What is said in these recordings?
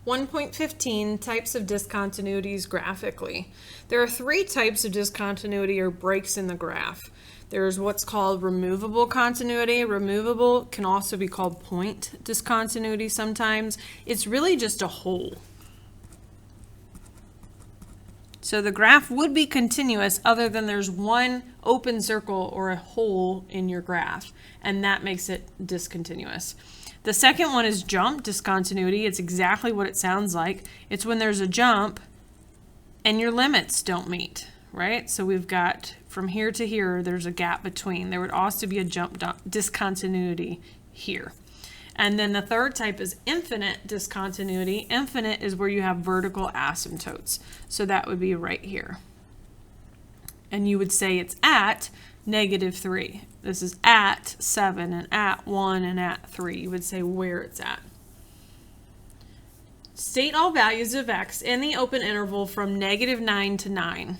1.15 Types of discontinuities graphically. There are three types of discontinuity or breaks in the graph. There's what's called removable continuity. Removable can also be called point discontinuity sometimes. It's really just a hole. So the graph would be continuous other than there's one open circle or a hole in your graph, and that makes it discontinuous. The second one is jump discontinuity. It's exactly what it sounds like. It's when there's a jump and your limits don't meet, right? So we've got from here to here, there's a gap between. There would also be a jump discontinuity here. And then the third type is infinite discontinuity. Infinite is where you have vertical asymptotes. So that would be right here. And you would say it's at -3. This is at 7 and at 1 and at 3. You would say where it's at. State all values of x in the open interval from -9 to 9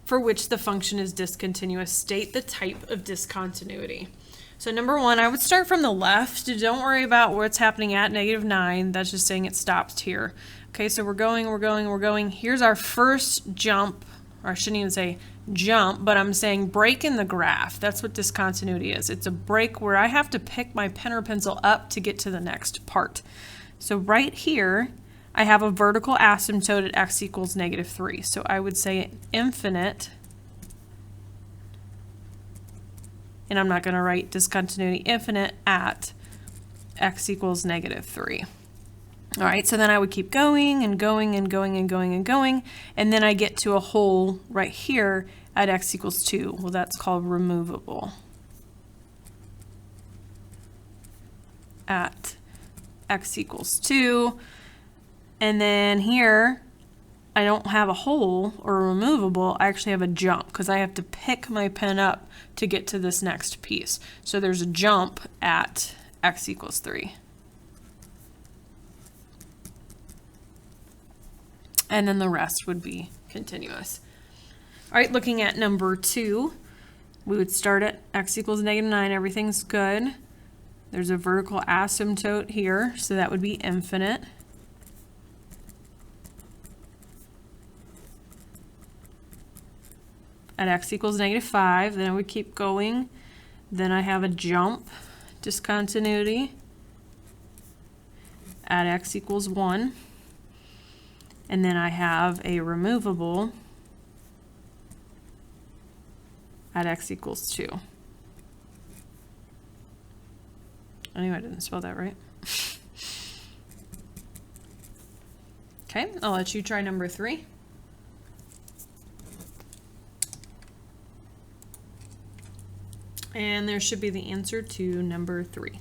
for which the function is discontinuous. State the type of discontinuity. So number one, I would start from the left. Don't worry about what's happening at -9. That's just saying it stops here. Okay, so we're going. Here's our first jump, or I shouldn't even say jump, but I'm saying break in the graph. That's what discontinuity is. It's a break where I have to pick my pen or pencil up to get to the next part. So right here, I have a vertical asymptote at x equals -3. So I would say infinite, and I'm not going to write discontinuity, infinite at x equals -3. All right, so then I would keep going and going and going and going and going, and then I get to a hole right here at x equals 2. Well, that's called removable. At x equals 2. And then here, I don't have a hole or removable, I actually have a jump because I have to pick my pen up to get to this next piece. So there's a jump at x equals 3. And then the rest would be continuous. All right, looking at number 2, we would start at x equals -9, everything's good. There's a vertical asymptote here, so that would be infinite. At x equals -5, then I would keep going. Then I have a jump discontinuity at x equals 1. And then I have a removable at x equals 2. I knew I didn't spell that right. Okay, I'll let you try number 3. And there should be the answer to number 3.